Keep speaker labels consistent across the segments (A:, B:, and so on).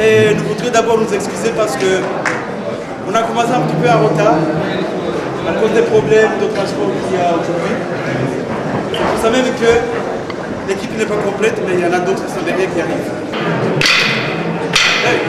A: Et nous voudrions d'abord nous excuser parce que on a commencé un petit peu en retard à cause des problèmes de transport qu'il y a aujourd'hui. Vous savez même que l'équipe n'est pas complète, mais il y en a d'autres qui sont derrière qui arrivent. Hey.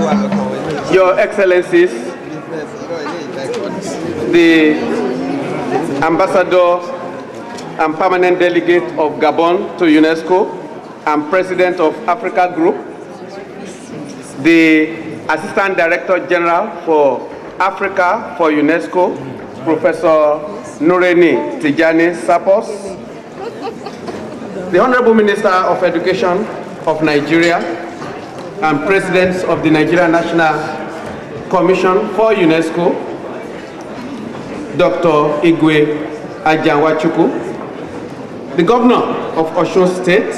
B: Your Excellencies, the Ambassador and Permanent Delegate of Gabon to UNESCO and President of Africa Group, the Assistant Director General for Africa for UNESCO, Professor Nureni Tijani Sapos, the Honorable Minister of Education of Nigeria and President of the Nigeria National Commission for UNESCO, Dr. Igwe Ajanwachukwu, the Governor of Osun State,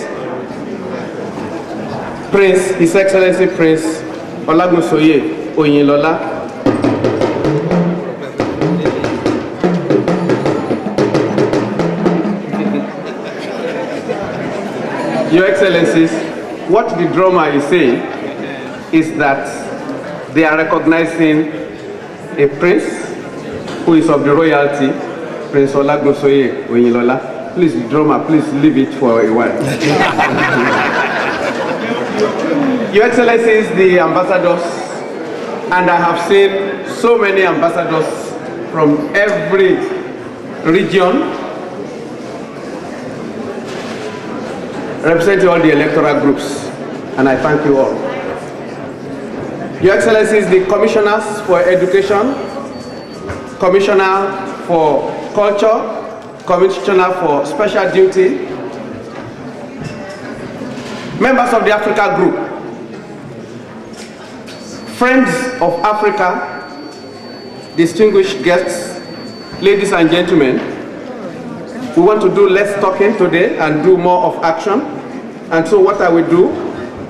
B: His Excellency Prince Olagunsoye Oyinlola, Your Excellencies, what the drummer is saying is that they are recognizing a prince who is of the royalty, Prince Olagunsoye Oyinlola. Please, drummer, please leave it for a while. Your Excellencies, the ambassadors, and I have seen so many ambassadors from every region, representing all the electoral groups, and I thank you all. Your Excellencies, the Commissioners for Education, Commissioner for Culture, Commissioner for Special Duty, members of the Africa Group, friends of Africa, distinguished guests, ladies and gentlemen, we want to do less talking today and do more of action. And so what I will do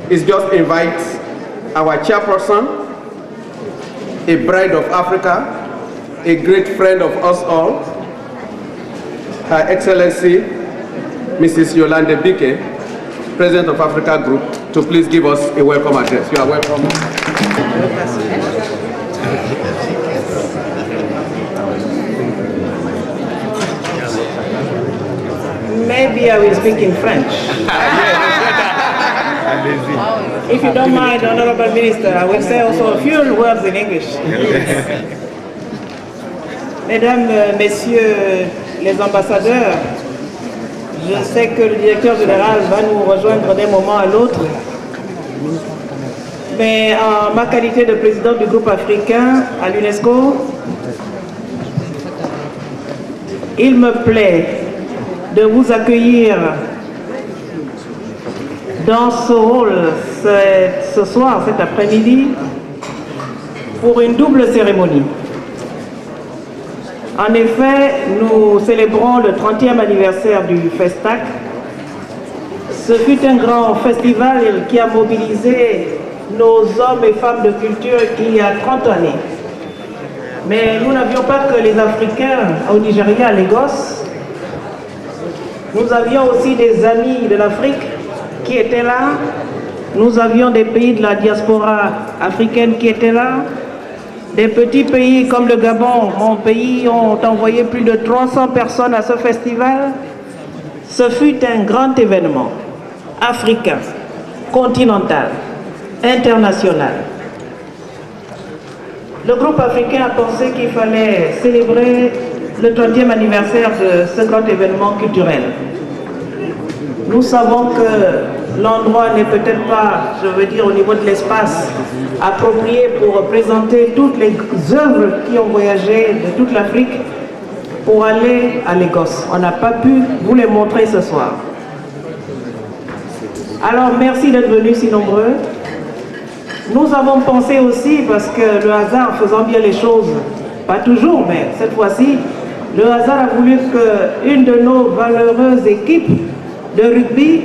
B: is just invite our chairperson, a bride of Africa, a great friend of us all, Her Excellency, Mrs. Yolande Bike, President of Africa Group, to please give us a welcome address. You are welcome.
C: Maybe I will speak in French. If you don't mind, Honorable Minister, I will say also a few words in English. Mesdames, Messieurs les ambassadeurs, je sais que le directeur général va nous rejoindre d'un moment à l'autre, mais en ma qualité de président du groupe africain à l'UNESCO, il me plaît de vous accueillir dans ce hall ce soir, cet après-midi, pour une double cérémonie. En effet, nous célébrons le 30e anniversaire du Festac. Ce fut un grand festival qui a mobilisé nos hommes et femmes de culture il y a 30 années. Mais nous n'avions pas que les Africains au Nigeria, à Lagos. Nous avions aussi des amis de l'Afrique qui étaient là. Nous avions des pays de la diaspora africaine qui étaient là. Des petits pays comme le Gabon, mon pays, ont envoyé plus de 300 personnes à ce festival. Ce fut un grand événement africain, continental, international. Le groupe africain a pensé qu'il fallait célébrer le 30e anniversaire de ce grand événement culturel. Nous savons que l'endroit n'est peut-être pas, je veux dire, au niveau de l'espace approprié pour présenter toutes les œuvres qui ont voyagé de toute l'Afrique pour aller à Lagos. On n'a pas pu vous les montrer ce soir. Alors, merci d'être venus si nombreux. Nous avons pensé aussi, parce que le hasard faisant bien les choses, pas toujours, mais cette fois-ci, le hasard a voulu qu'une de nos valeureuses équipes de rugby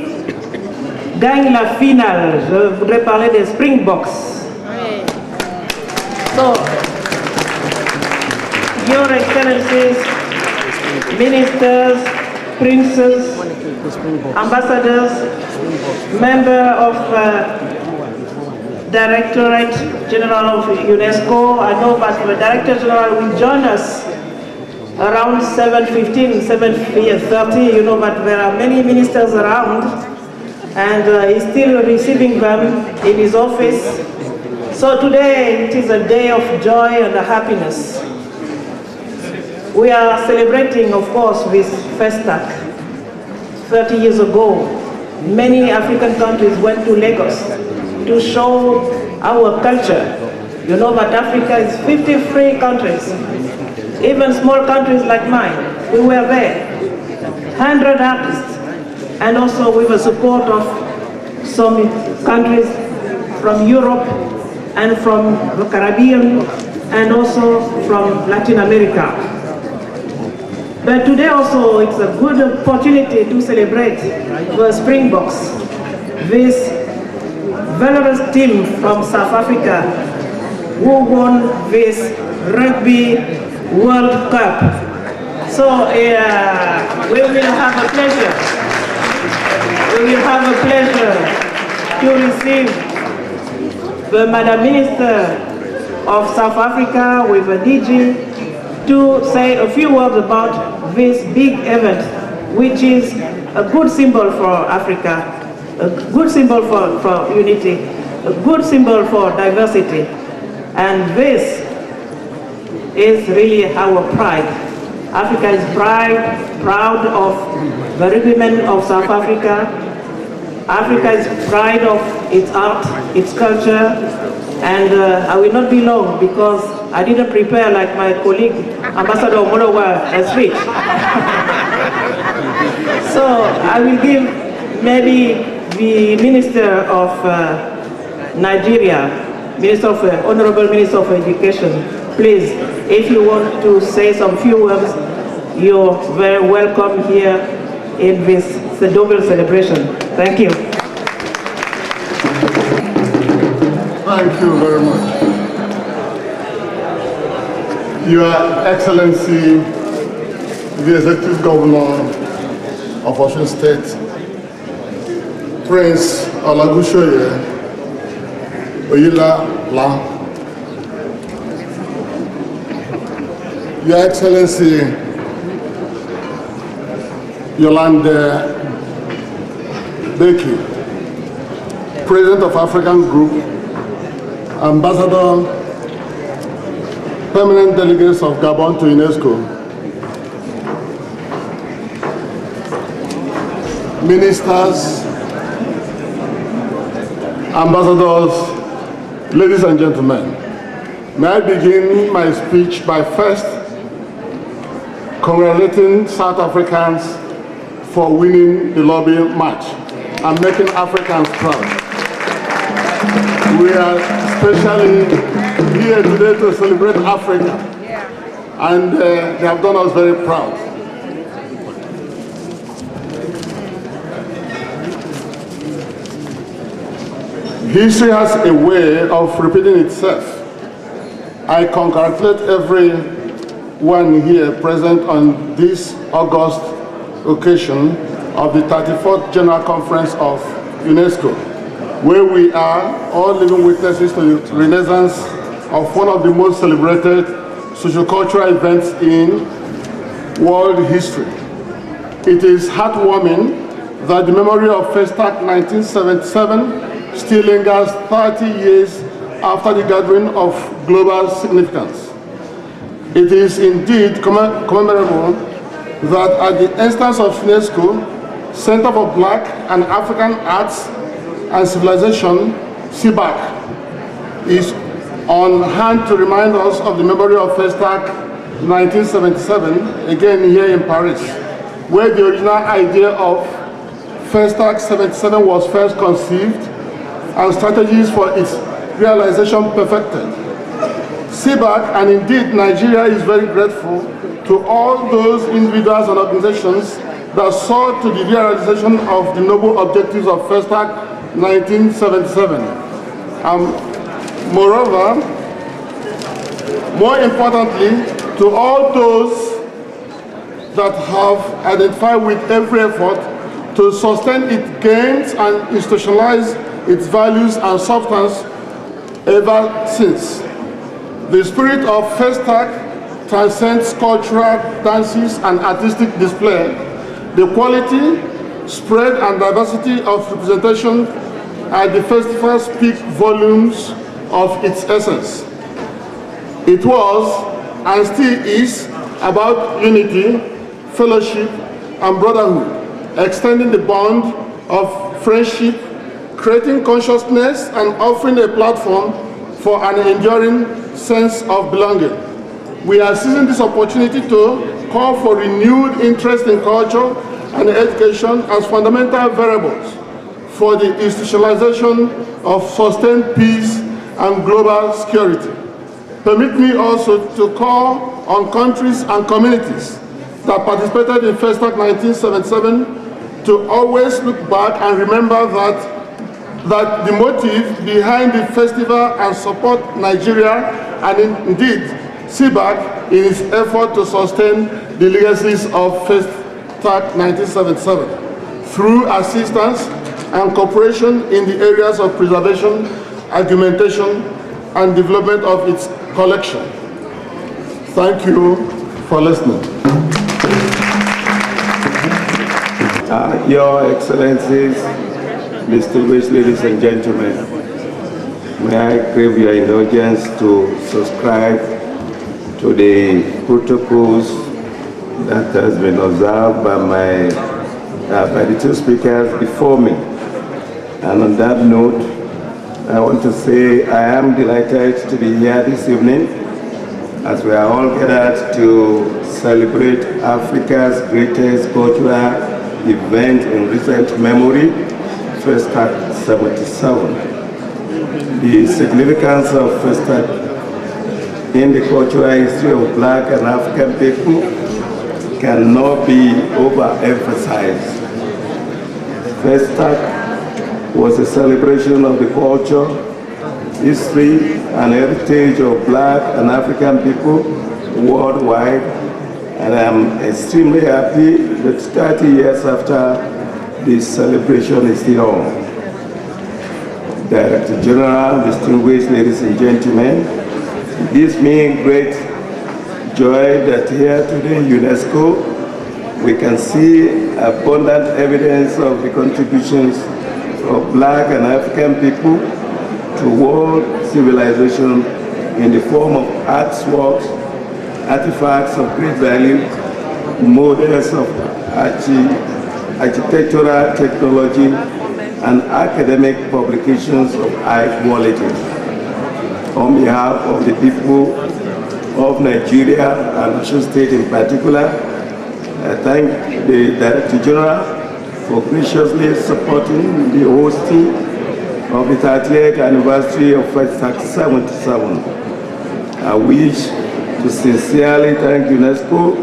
C: gagne la finale. Je voudrais parler des Springboks. Oui. So, Your Excellencies, Ministers, Princes, Ambassadors, Member of Directorate General of UNESCO. I know that the Director General will join us around 7:15, 7:30. You know that there are many ministers around, and he's still receiving them in his office. So today it is a day of joy and happiness. We are celebrating, of course, with Festac. 30 years ago, many African countries went to Lagos to show our culture. You know that Africa is 53 countries. Even small countries like mine, we were there. 100 artists, and also with the support of some countries from Europe and from the Caribbean and also from Latin America. But today also it's a good opportunity to celebrate the Springboks, this valorous team from South Africa who won this Rugby World Cup. So we will have a pleasure. We will have a pleasure to receive the Madam Minister of South Africa with the DG to say a few words about this big event, which is a good symbol for Africa, a good symbol for unity, a good symbol for diversity. And this is really our pride. Africa is proud of the rugbymen of South Africa. Africa is proud of its art, its culture, and I will not be long because I didn't prepare like my colleague, Ambassador Omolowa, a speech. So I will give maybe the Minister of Nigeria, Honorable Minister of Education, please, if you want to say some few words, you're very welcome here in this double celebration. Thank you.
D: Thank you very much. Your Excellency, the Executive Governor of Osun State, Prince Olagushoye Oyinla, Your Excellency Yolande Beki, President of African Group, Ambassador, Permanent Delegates of Gabon to UNESCO, Ministers, Ambassadors, ladies and gentlemen, may I begin my speech by first congratulating South Africans for winning the lobby match and making Africans proud. We are especially here today to celebrate Africa, and they have done us very proud. History has a way of repeating itself. I congratulate everyone here present on this August occasion of the 34th General Conference of UNESCO, where we are all living witnesses to the renaissance of one of the most celebrated sociocultural events in world history. It is heartwarming that the memory of Festac 1977 still lingers 30 years after the gathering of global significance. It is indeed commemorable that at the instance of UNESCO, Center for Black and African Arts and Civilization, CBAC, is on hand to remind us of the memory of Festac 1977, again here in Paris, where the original idea of Festac 77 was first conceived and strategies for its realization perfected. CBAC, and indeed Nigeria, is very grateful to all those individuals and organizations that saw to the realization of the noble objectives of Festac 1977. Moreover, more importantly, to all those that have identified with every effort to sustain its gains and institutionalize its values and substance ever since. The spirit of Festac transcends cultural dances and artistic display. The quality, spread, and diversity of representation at the festival speak volumes of its essence. It was, and still is, about unity, fellowship, and brotherhood, extending the bond of friendship, creating consciousness, and offering a platform for an enduring sense of belonging. We are seizing this opportunity to call for renewed interest in culture and education as fundamental variables for the institutionalization of sustained peace and global security. Permit me also to call on countries and communities that participated in Festac 1977 to always look back and remember that the motive behind the festival and support Nigeria and indeed Festac in its effort to sustain the legacies of Festac 1977 through assistance and cooperation in the areas of preservation, argumentation, and development of its collection. Thank you for listening.
E: Your Excellencies, distinguished ladies and gentlemen, may I crave your indulgence to subscribe to the protocols that has been observed by the two speakers before me. And on that note, I want to say I am delighted to be here this evening as we are all gathered to celebrate Africa's greatest cultural event in recent memory, Festac 77. The significance of Festac in the cultural history of Black and African people cannot be overemphasized. Festac was a celebration of the culture, history, and heritage of Black and African people worldwide, and I'm extremely happy that 30 years after this celebration is still on. Director General, distinguished ladies and gentlemen, it gives me great joy that here today in UNESCO we can see abundant evidence of the contributions of Black and African people to world civilization in the form of artworks, artifacts of great value, models of architectural technology, and academic publications of high quality. On behalf of the people of Nigeria and Osun State in particular, I thank the Director General for graciously supporting the hosting of the 30th anniversary of Festac 77. I wish to sincerely thank UNESCO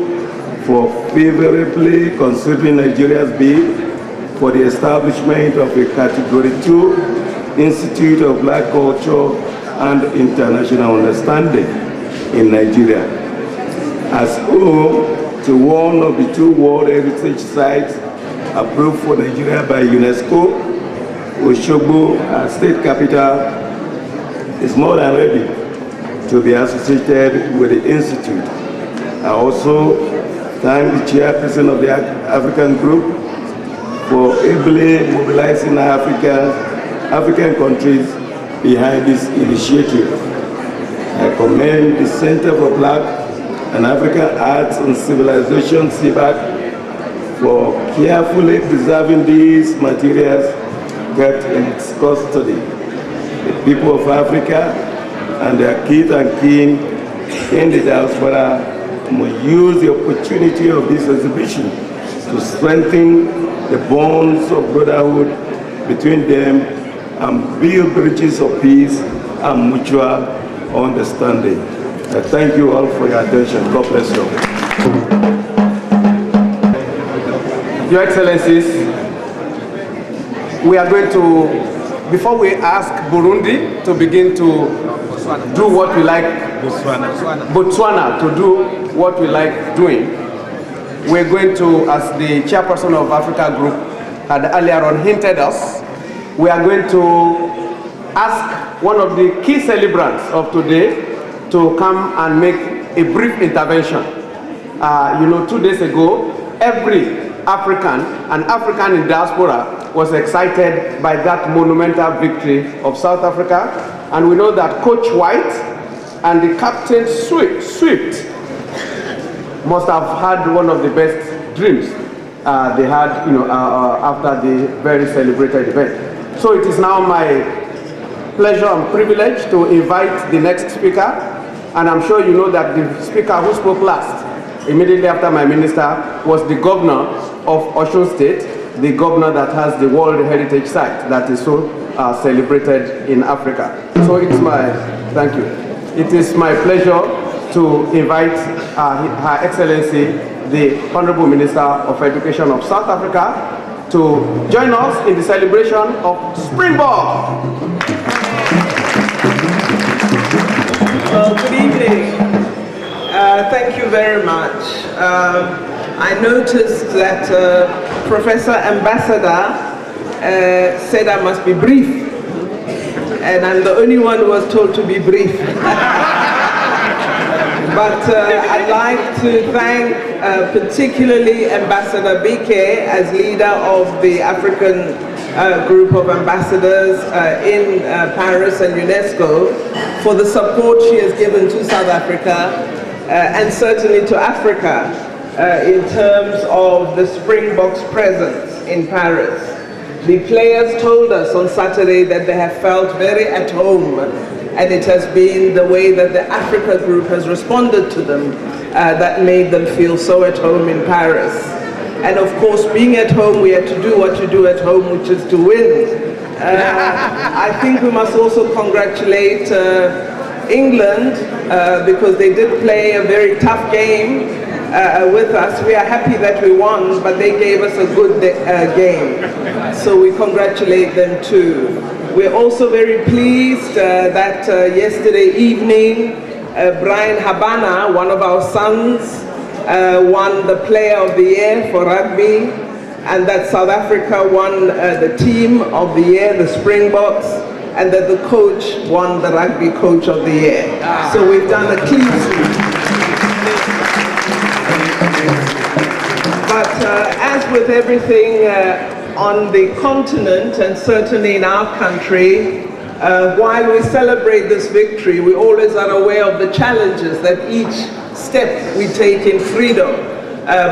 E: for favorably considering Nigeria's bid for the establishment of a Category 2 Institute of Black Culture and International Understanding in Nigeria. As home to one of the two World Heritage Sites approved for Nigeria by UNESCO, Osogbo, our state capital, is more than ready to be associated with the Institute. I also thank the chairperson of the African Group for ably mobilizing African countries behind this initiative. I commend the Center for Black and African Arts and Civilization, CBAC, for carefully preserving these materials kept in its custody. The people of Africa and their kith and kin in the diaspora must use the opportunity of this exhibition to strengthen the bonds of brotherhood between them and build bridges of peace and mutual understanding. I thank you all for your attention. God bless you.
B: Your Excellencies, we are going to, before we ask Burundi to begin to do what we like, Botswana to do what we like doing, we're going to, as the chairperson of Africa Group had earlier on hinted us, we are going to ask one of the key celebrants of today to come and make a brief intervention. 2 days ago, every African and African in diaspora was excited by that monumental victory of South Africa And we know that Coach White and the captain Swift must have had one of the best dreams they had, after the very celebrated event. So it is now my pleasure and privilege to invite the next speaker. And I'm sure you know that the speaker who spoke last, immediately after my minister, was the governor of Osun State, the governor that has the World Heritage Site that is so celebrated in Africa. So it's my, thank you. It is my pleasure to invite Her Excellency, the Honorable Minister of Education of South Africa, to join us in the celebration of Springbok.
F: Well, good evening. Thank you very much. I noticed that Professor Ambassador said I must be brief, and I'm the only one who was told to be brief. But I'd like to thank particularly Ambassador Bike as leader of the African group of ambassadors in Paris and UNESCO for the support she has given to South Africa and certainly to Africa in terms of the Springboks presence in Paris. The players told us on Saturday that they have felt very at home, and it has been the way that the Africa group has responded to them that made them feel so at home in Paris. And of course, being at home, we had to do what you do at home, which is to win. I think we must also congratulate England because they did play a very tough game with us. We are happy that we won, but they gave us a good game. So we congratulate them too. We're also very pleased that yesterday evening, Brian Habana, one of our sons, won the Player of the Year for rugby, and that South Africa won the Team of the Year, the Springboks, and that the coach won the Rugby Coach of the Year. So we've done a clean sweep. But as with everything on the continent, and certainly in our country, while we celebrate this victory, we always are aware of the challenges that each step we take in freedom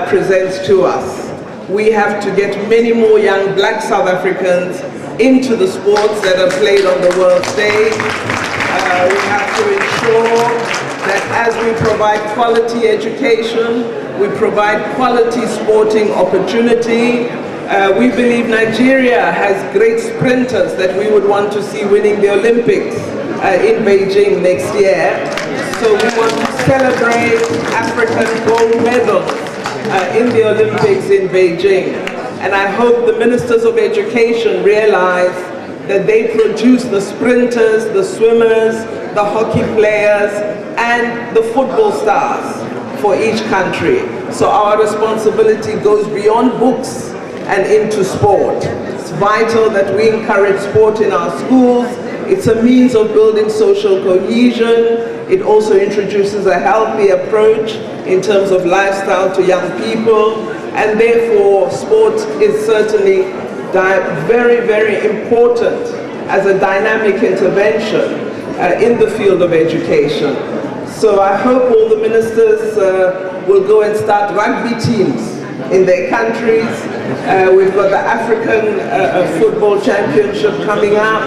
F: presents to us. We have to get many more young black South Africans into the sports that are played on the world stage. We have to ensure that as we provide quality education, we provide quality sporting opportunity. We believe Nigeria has great sprinters that we would want to see winning the Olympics in Beijing next year. So we want to celebrate African gold medals in the Olympics in Beijing. And I hope the ministers of education realize that they produce the sprinters, the swimmers, the hockey players, and the football stars for each country. So our responsibility goes beyond books and into sport. It's vital that we encourage sport in our schools. It's a means of building social cohesion. It also introduces a healthy approach in terms of lifestyle to young people. And therefore, sport is certainly very, very important as a dynamic intervention in the field of education. So I hope all the ministers will go and start rugby teams in their countries. We've got the African Football Championship coming up.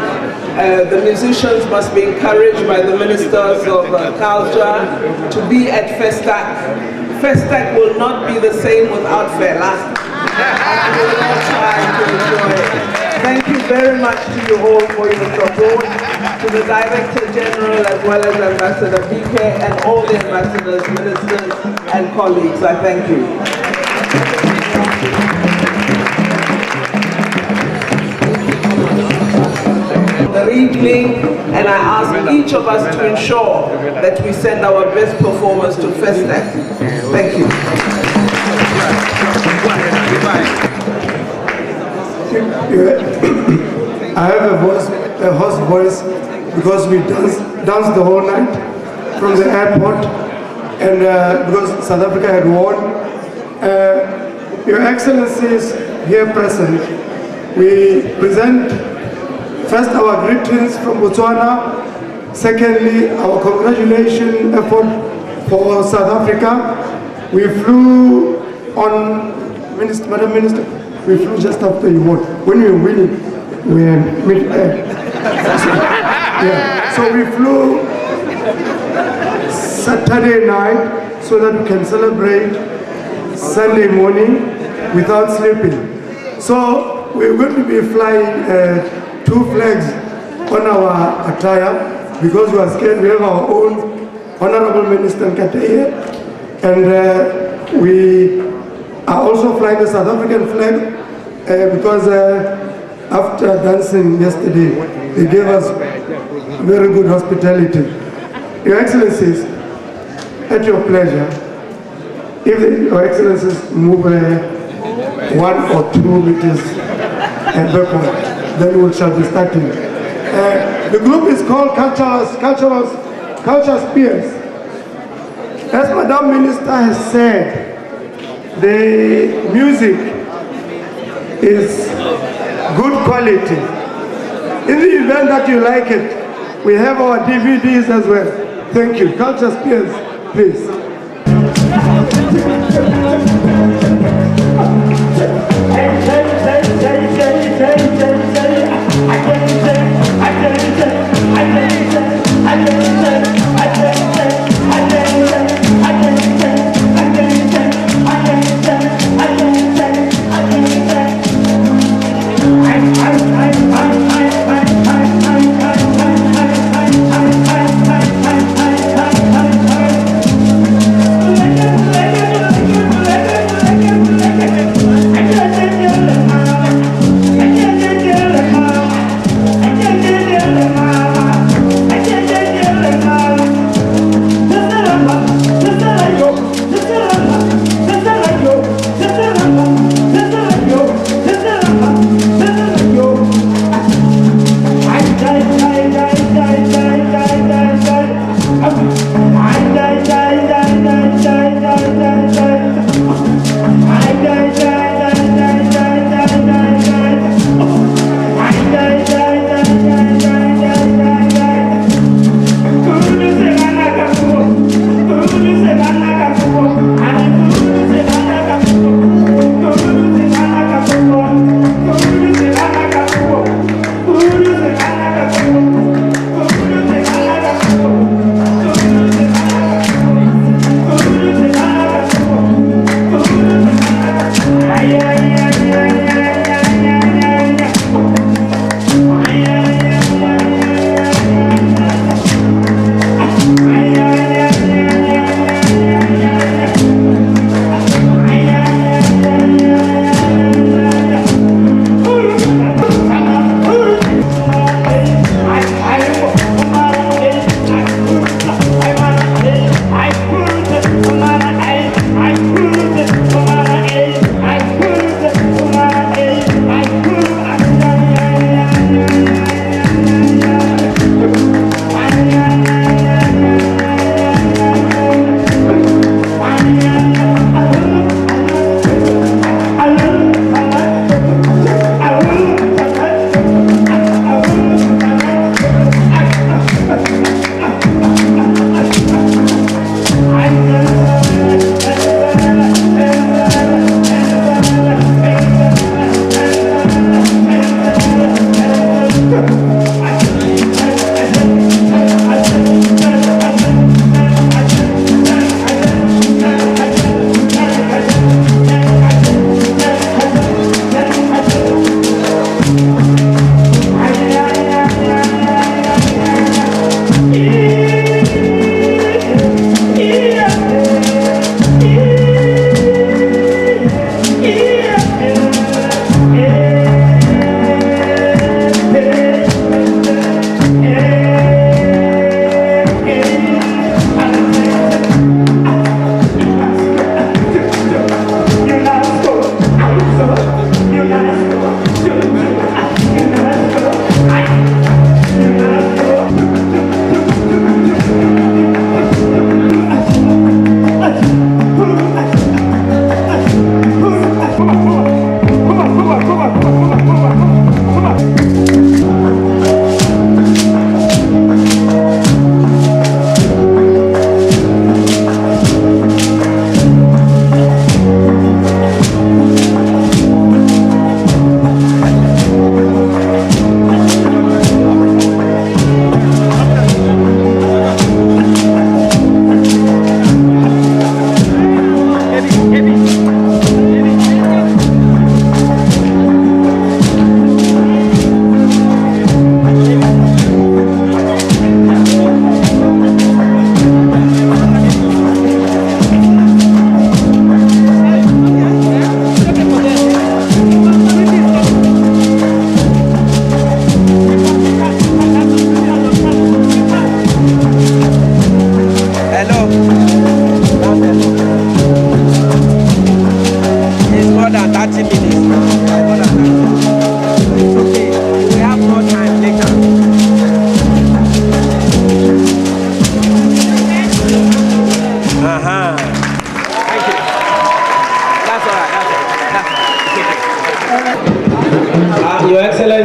F: The musicians must be encouraged by the ministers of culture to be at Festac. Festac will not be the same without Fela. And we will all try to enjoy it. Thank you very much to you all for your support, to the Director General as well as Ambassador Bike and all the ambassadors, ministers and colleagues. I thank you. The evening, and I ask each of us to ensure that we send our best performers to Festac. Thank you.
G: I have a hoarse voice because we danced the whole night from the airport, and because South Africa had won. Your Excellencies here present, we present first our greetings from Botswana Secondly, our congratulation effort for South Africa. We flew on, Madam Minister, we flew just after you won. When we were winning, we were mid-air. Yeah. So we flew Saturday night so that we can celebrate Sunday morning without sleeping. So we're going to be flying 2 flags on our attire because we are scared. We have our own Honorable Minister Nkata here, and we are also flying the South African flag because after dancing yesterday, they gave us very good hospitality. Your Excellencies, at your pleasure, if Your Excellencies move 1 or 2 meters backward, then we shall be starting. The group is called Culture Spears. As Madam Minister has said, the music is good quality. In the event that you like it, we have our DVDs as well. Thank you. Culture Spears, please.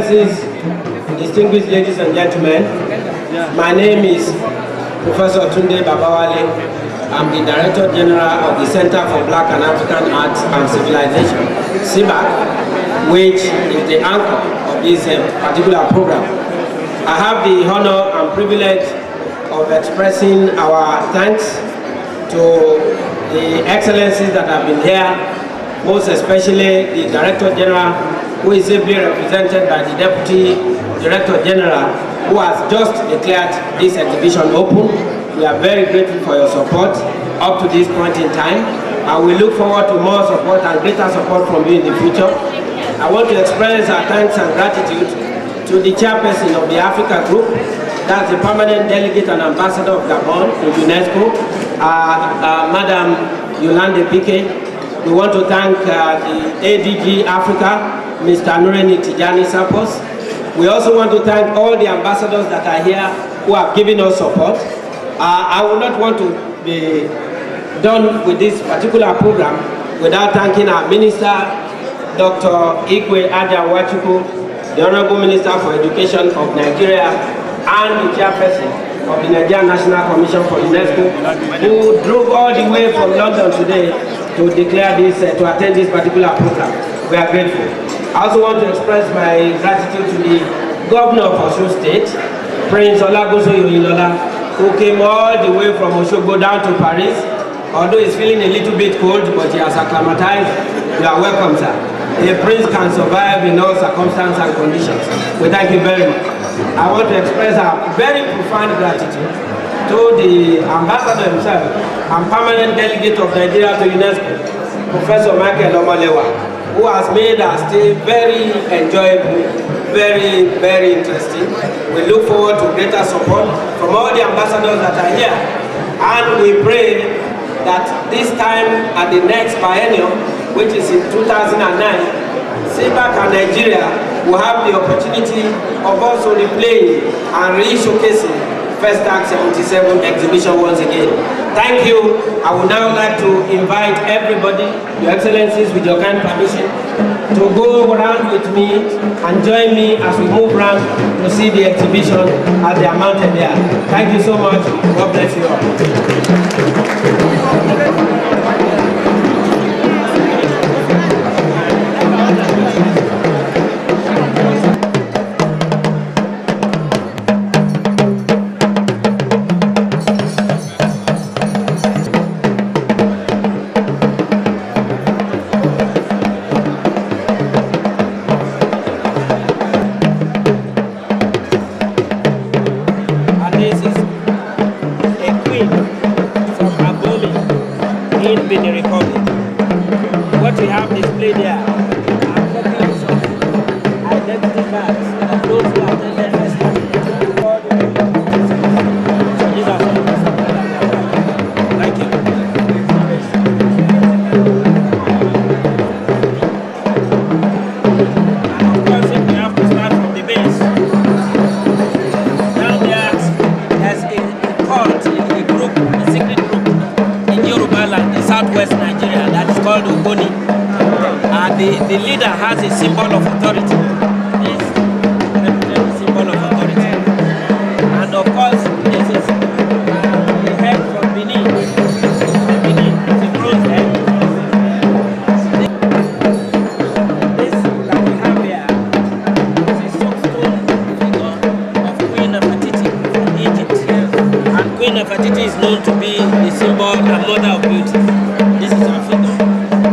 H: Excellencies, distinguished ladies and gentlemen, my name is Professor Tunde Babawale. I'm the Director General of the Center for Black and African Arts and Civilization, CBAC, which is the anchor of this particular program. I have the honor and privilege of expressing our thanks to the excellencies that have been here, most especially the Director General, who is ably represented by the Deputy Director General, who has just declared this exhibition open. We are very grateful for your support up to this point in time, and we look forward to more support and greater support from you in the future. I want to express our thanks and gratitude to the chairperson of the Africa Group, that's the permanent delegate and ambassador of Gabon in UNESCO, Madam Yolande Piquet. We want to thank the ADG Africa, Mr. Nureni Tijani Sapos. We also want to thank all the ambassadors that are here who have given us support. I would not want to be done with this particular program without thanking our Minister, Dr. Igwe Aja-Wachuku, the Honorable Minister for Education of Nigeria, and the Chairperson of the Nigerian National Commission for UNESCO, who drove all the way from London today to declare this, to attend this particular program. We are grateful. I also want to express my gratitude to the Governor of Osun State, Prince Olagoso Yoyilola, who came all the way from Osogbo down to Paris. Although he's feeling a little bit cold, but he has acclimatized. You are welcome, sir. A prince can survive in all circumstances and conditions. We thank you very much. I want to express our very profound gratitude to the ambassador himself and permanent delegate of Nigeria to UNESCO, Professor Michael Omalewa, who has made our stay very enjoyable, very, very interesting. We look forward to greater support from all the ambassadors that are here, and we pray that this time at the next biennium, which is in 2009, CBAC and Nigeria will have the opportunity of also replaying and re-showcasing Festac 77 exhibition once again. Thank you. I would now like to invite everybody, Your Excellencies, with your kind permission, to go around with me and join me as we move around to see the exhibition as they are mounted there. Thank you so much. God bless you all. What we have displayed there are copies of identity cards of those who attended Festac. So these are some of them. Thank you. And of course, if we have to start from the base, down there's a cult, a group, a secret group in Yoruba land, in southwest Nigeria, that is called Ogoni. The leader has a symbol of authority. This represents a symbol of authority. And of course, this is the head from Benin. Benin is a bronze head. This that we have here is a soapstone figure of Queen Nefertiti from Egypt. And Queen Nefertiti is known to be the symbol and mother of beauty. This is her figure.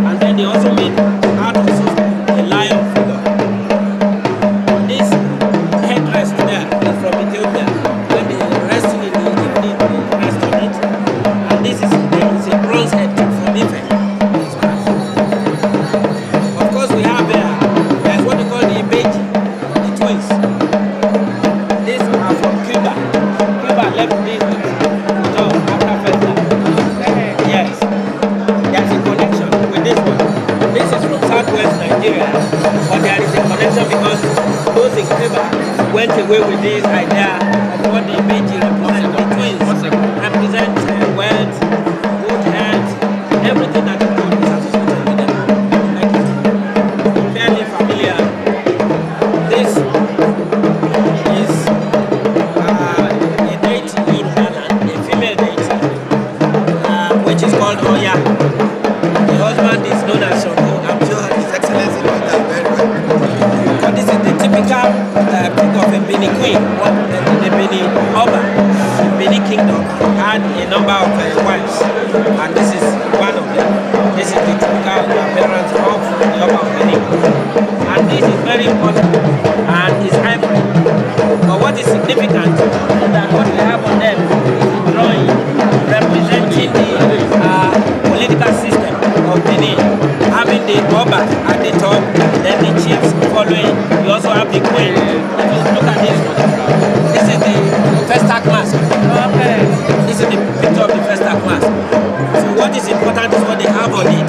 H: And then they also made out of a lion figure. This headdress there is from Ethiopia. When they rest in the evening, they rest on it. And this is a bronze head from Ife. Of course, we have there's what we call the Ibeji, the twins. These are from Cuba. Cuba left these with us after Festac. Yes, there's a connection with this one. This is from southwest Nigeria, but there is a connection because those in Cuba went away with this idea of what the Ibeji represent. The twins represent wealth, good health, everything that is good is associated with them. Like, fairly familiar. This had a number of wives, and this is one of them. This is the typical appearance of the Oba of Benin. And this is very important and is ivory. But what is significant is that what we have on them is a drawing representing the political system of Benin, having the Oba at the top, then the chiefs following. You also have the queen. If you look at this one, this is the Festac mask. Okay. This is the picture of the Festac mask. So what is important is what they have on the